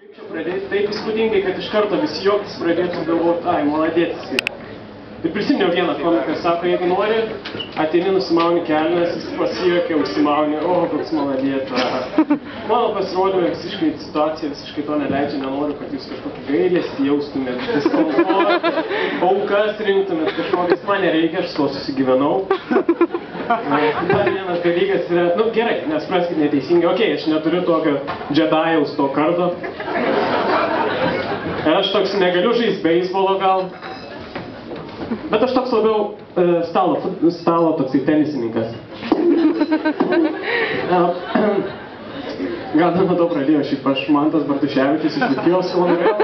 Kaip čia pradėti taip įspūdingai, kad iš karto visi juoktis pradėtų galvoti, ai, maladėtis. Ir prisiminiau vieną komiką, sako, jeigu nori, ateini nusimauni kelnes, jis pasijuokia, užsimauni, o, koks maladėta. Mano pasirodymė visiškai situacija visiškai to neleidžia, nenoriu, kad jūs kažkokį gailestį jaustumėt, diskomfortą, aukas rinktumėt, kažkokias man nereikia, aš su to susigyvenau. Dar vienas dalykas yra, nu gerai, nespraskit neteisingai, okei, aš neturiu tokio džedajaus to kardo. Ir aš toks negaliu žaisti beisbolo gal. Bet aš toks labiau stalo toksai tenisininkas. Gal nuo to pradėjau šiaip aš Mantas Bartuševičius iš Vilkijos Kolonorėlą.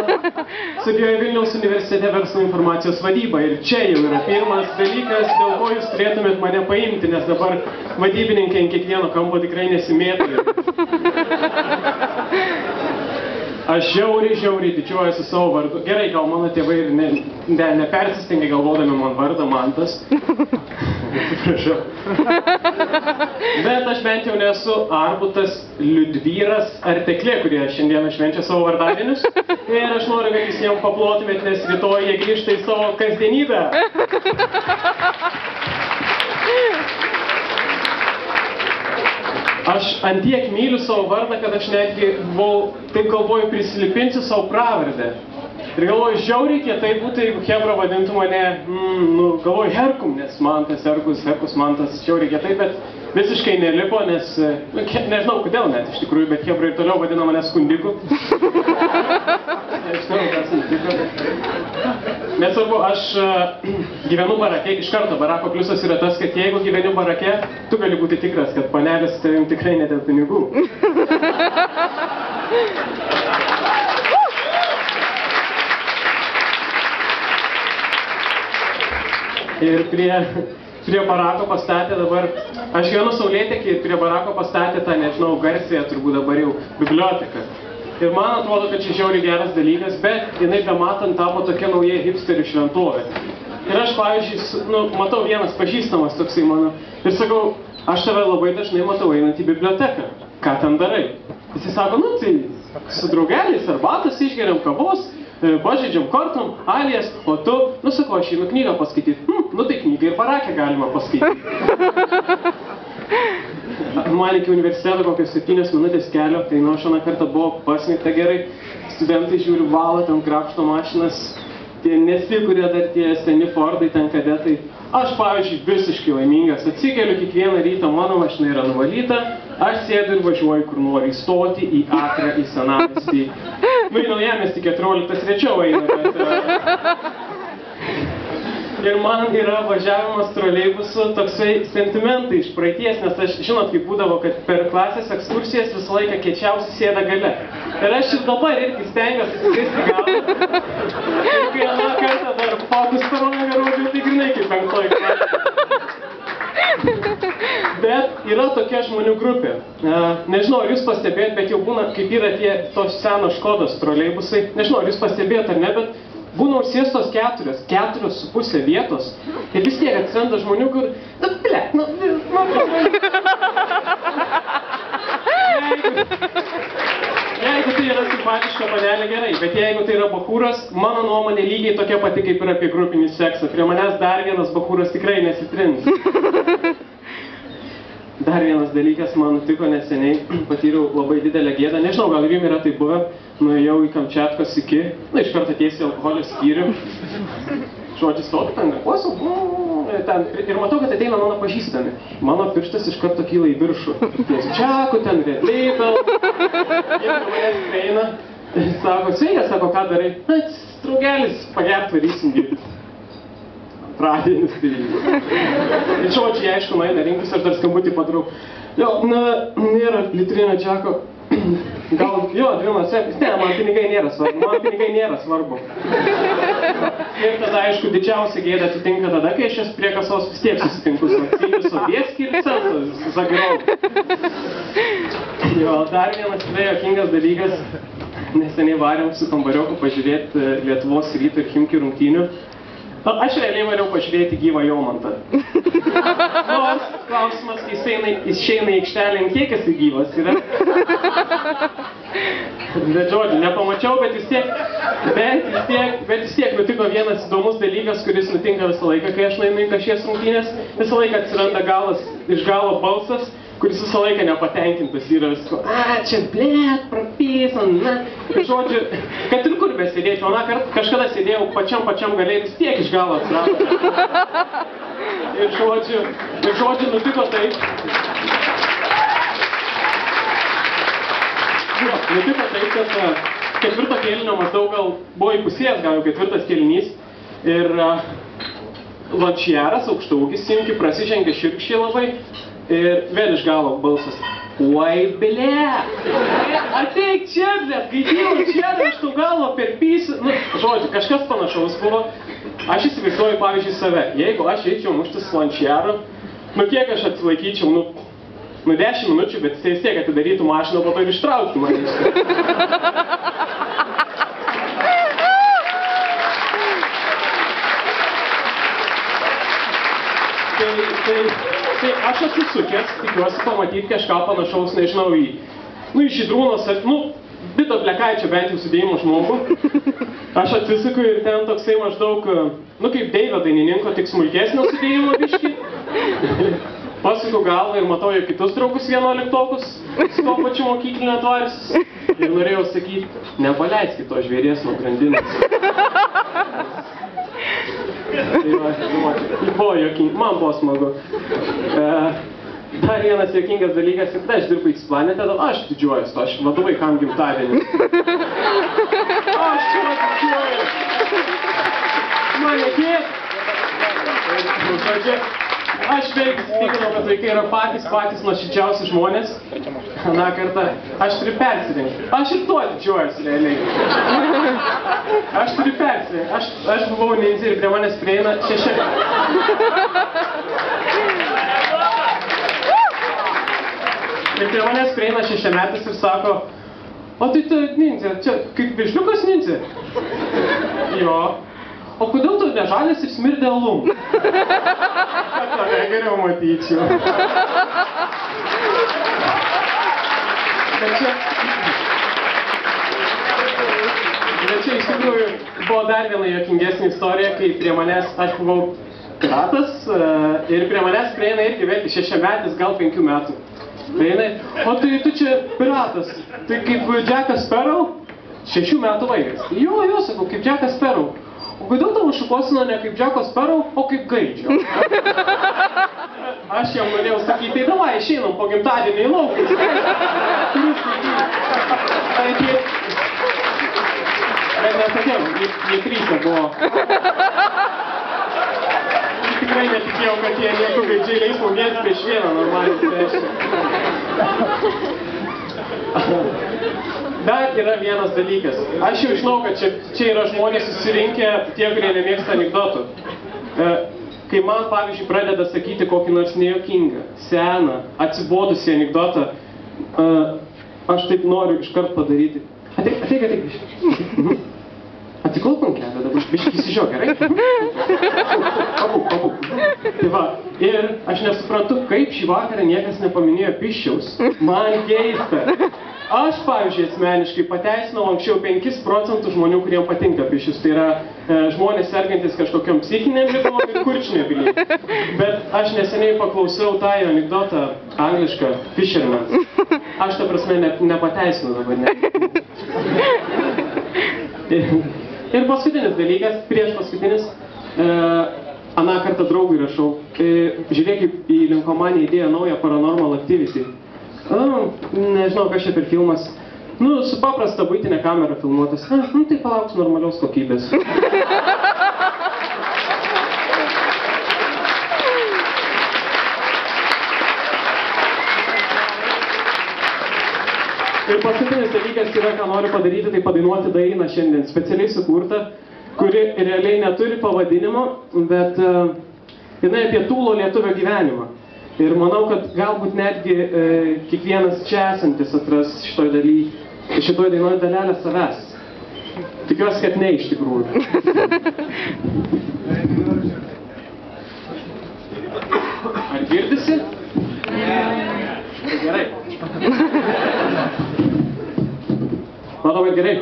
Studijuoju Vilniaus universitete verslo informacijos vadybą. Ir čia jau yra pirmas dalykas, dėl ko jūs turėtumėt mane paimti, nes dabar vadybininkai ant kiekvieno kampo tikrai nesimėtų. Aš žiauriai didžiuojuosi savo vardu. Gerai, gal mano tėvai ir nepersistengia galvodami man vardą Mantas. Atsiprašau. Bet aš bent jau nesu Arbutas, Liudvyras ar Teklė, kurie šiandieną švenčia savo vardadienius. Ir aš noriu, kad jūs jiems paplotumėt, nes rytoj jie grįžta į savo kasdienybę. Aš antiek myliu savo vardą, kad aš netgi buvau, taip galvoju, prisilipinsiu savo pravardę. Ir galvoju, žiauriai kietai būtų, jeigu Hebra vadintų mane, galvoju, Herkum, nes Mantas, Herkus, Mantas, žiauriai kietai, bet visiškai nelipo, nes, nežinau kodėl net iš tikrųjų, bet Hebra ir toliau vadina mane Skundiku. Nežinau, kas nutiko. Nesvarbu, aš gyvenu barake, iš karto barako pliusas yra tas, kad jeigu gyveni barake, tu gali būti tikras, kad panelis su tavim tikrai ne dėl pinigų. Ir prie barako pastatė dabar, aš gyvenu Saulėtekį ir prie barako pastatė tą, nežinau, garsėje turbūt dabar jau biblioteką. Ir man atrodo, kad čia žiauriai geras dalykas, bet jinai bematant tapo tokia nauja hipsterių šventovė. Ir aš, pavyzdžiui, matau vienas pažįstamas toksai mano ir sakau, aš tave labai dažnai matau einant į biblioteką. Ką ten darai? Jis sako, tai su draugeliais arbatas išgeriam kavos, pažaidžiam kortom, alijas, o tu, sakau, aš einu knygą paskaityti. Tai knygą ir barake galima paskaityti. Man iki universiteto kokios 7 minutės kelio, tai aš aną kartą buvo pasmigta gerai. Studentai žiūri valą, ten krapšto mašinas, tie nesikurie dar tie seni Fordai, ten kadetai. Aš, pavyzdžiui, visiškai laimingas, atsikeliu kiekvieną rytą, mano mašina yra nuvalyta, aš sėdu ir važiuoju kur noriu įstoti į Akrą, į Senamiestį. Į Naujamiestį 14 rečiau eina, bet... Ir man yra važiavimas troleibusu toksai sentimentai iš praeities, nes aš, žinot, kaip būdavo, kad per klasės ekskursijas visą laiką kiečiausi sėda gale. Ir aš ir dabar irgi stengiuosi susisti galą. Ir kai aną kartą dar fokus parodė rodžiau, tai grinai kaip 5 klasė. Bet yra tokia žmonių grupė. Nežinau, ar jūs pastebėjot, bet jau būna, kaip yra tie tos senos Škodos troleibusai. Nežinau, ar jūs pastebėjot ar ne, bet būna užsėstos 4,5 vietos ir vis tiek atsiranda žmonių, kur, jeigu tai yra simpatiška panelė, gerai, bet jeigu tai yra bachūras, mano nuomonė lygiai tokia pati kaip ir apie grupinį seksą. Prie manęs dar vienas bachūras tikrai nesitrins. Dar vienas dalykas man nutiko neseniai, patyriau labai didelę gėdą, nežinau, gal jums yra tai buvę, nuėjau į Kamčiatkos iki, iš karto tiesiai alkoholio skyrių, žodžiu stovi ten garkuosiu, ir matau, kad ateina mano pažįstami. Mano pirštas iš karto kyla į viršų, ties Čiaku, ten Red Label, jie manęs prieina, sako, sveikas, sako, ką darai? Draugelis, pagert varysim dirbti. Pradienis, tai... Ir žodžiai, aišku, nueina rinkus, aš dar skambutį padarau. Jo, nėra litrinio Džeko. Gal, jo, 2 nuosekis. Ne, man pinigai nėra svarbu. Ir tada, aišku, didžiausia gėda atsitinka tada, kai aš jas prie kasos vis tiek susitinku su Aksiniu Sovietskį ir Centas, Zagirau. Jo, dar vienas tikrai juokingas dalykas. Neseniai varėm su kambarioku pažiūrėti Lietuvos Ryto ir Chimki rungtynių. Aš realiai variau pažiūrėti gyvą Jomantą. Nors klausimas, kai jis išeina į aikštelę, kiek jis gyvas yra. Bet žodžiu, nepamačiau, bet vis tiek nutiko vienas įdomus dalykas, kuris nutinka visą laiką, kai aš nueinu į kažkies rungtynės. Visą laiką atsiranda iš galo balsas, kuris visą laiką nepatenkintas yra visko. Čia blėt, prapysan, na. Ir žodžiu, kad ir kur besėdėčiau, kažkada sėdėjau pačiam galiai, vis tiek iš galo atsirado. Ir žodžiu, nutiko taip. Nutiko taip, kad ketvirto kėlinio maždaug gal buvo įpusėjęs, gal jau ketvirtas kėlinys. Ir Lančiaras, aukštaūgis, Simki prasižengė širkščiai labai. Ir vėl iš galo balsas. Oi, blė! Ateik čia, blė! Gaidėjau čia, aš tau galvo per pysį. Nu, žodžiu, kažkas panašaus buvo. Aš įsivaizduoju, pavyzdžiui, save. Jeigu aš eičiau muštis su Lančiaru, nu kiek aš atsilaikyčiau, nu 10 minučių, bet jis vis tiek atidarytų mašiną, po to ir ištrauktų mane. Tai aš atsisukęs, tikiuosi pamatyti kažką panašaus, nežinau, į Žydrūnos, Vito Blekaičio bent jau sudėjimo žmogų. Aš atsisuku ir ten toksai maždaug, kaip Deivio dainininko, tik smulkesnio sudėjimo biškį. Pasuku galvą ir matau jo kitus draugus 11-okus su to pačiu mokyklinio atvarisus. Ir norėjau sakyti, nepaleiskit to žvėries nuo grandinės. Man buvo smagu. Dar vienas juokingas dalykas, kad aš dirbu X planete, aš didžiuojuosi to, aš vadu vaikam gimtadienį. Aš čia didžiuoju. Mane kiek. Aš beveik įsitikinau, kad vaikai yra patys nuoširdžiausi žmonės. Aną kartą aš turiu persirinkti. Aš ir tuo didžiuojuosi realiai. Aš turiu persirinkti. Aš buvau ninja ir prie manęs prieina 6. Ir prie manęs prieina 6-metis ir sako, o tai tu ninja, čia kaip višliukas ninja? Jo. O kodėl tu nežalės ir smirdė alum? Kad tave geriau matyčiau. Bet čia iš tikrųjų buvo dar viena juokingesnė istorija, kai prie manęs, aš buvau piratas, ir prie manęs prieina irgi vėlgi 6-metis, gal 5 metų. Prieina, o tai tu čia piratas, tai kaip Jackas Sparrow, 6 metų vaikas. Jo, sakau, kaip Jackas Sparrow. O kodėl tavo šukuosena ne kaip Jacko Sparrow, o kaip Gaidžio? Aš jam norėjau sakyti, tai davai, išeinam po gimtadienį į laukus. Bet nesakiau, jie 3 buvo. Tikrai netikėjau, kad jie nieku gaidžiai leis mum viens prieš vieną normaliai priešti. Dar yra vienas dalykas. Aš jau žinau, kad čia yra žmonės susirinkę tie, kurie nemėgsta anekdotų. Kai man, pavyzdžiui, pradeda sakyti kokį nors nejuokingą, seną, atsibodusį anekdotą, aš taip noriu iškart padaryti. Ateik. Atsiklauk man kelią, dabar biškį įsižiau, gerai? Pabūk. Tai va, ir aš nesuprantu, kaip šį vakarą niekas nepaminėjo Piščiaus. Man keista. Aš, pavyzdžiui, asmeniškai pateisinau anksčiau 5 procentų žmonių, kuriem patinka Piščius. Tai yra žmonės sergantis kažkokiam psichinėm ligom ir kurčnebyliai. Bet aš neseniai paklausiau tą anekdotą anglišką Fisherman. Aš ta prasme nepateisinu dabar. Ir paskutinis dalykas, prieš paskutinis, aną kartą draugui rašau, žiūrėk, į Linkomanį įdėjo naują Paranormal Activity. Nežinau, kas čia per filmas. Su paprasta buitinė kamera filmuotas. Tai palauks normalios kokybės. Ir paskutinis dalykas yra, ką noriu padaryti, tai padainuoti dainą šiandien, specialiai sukurtą, kuri realiai neturi pavadinimo, bet jinai apie tūlo lietuvio gyvenimą. Ir manau, kad galbūt netgi kiekvienas čia esantis atras šitoj dainoj dalelę savęs. Tikiuosi, kad ne iš tikrųjų. Ar girdisi? Gerai. Matau, kad gerai.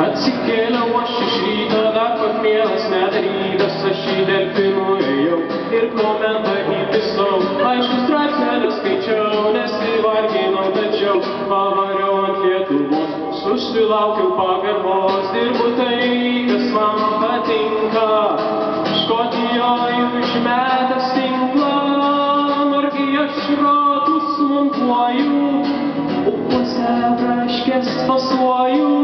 Atsikėliau aš iš ryto, dar pakmėlas nedarytas, aš į Delfinų ėjau ir komentą įpisau. Aišku, straipsnelį skaičiau, nesivarginau, tačiau pavariau ant Lietuvos, susilaukiau pagarbos, dirbu tai, kas man patinka. Škotijoje užmetęs tinklą, margi aš ratus montuoju, upuose braškės fasuoju.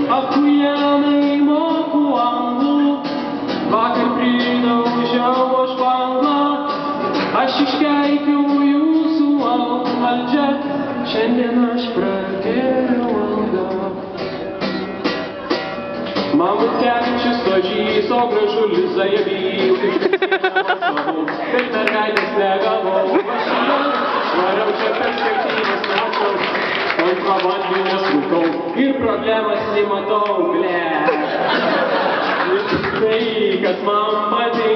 Akujenai moku anglų, vakar pridaužiau aš banglą, aš iškeikiau jūsų valdžią, šiandien aš prakėliau algą. Man Butkevičius pažys, o Gražulis Zajevys, bet mergaitės negavau, svariau čia perspektyvas mačiau. Kontrabandinės rūkau ir problemas nematau, ble. Tai, kas man patinka.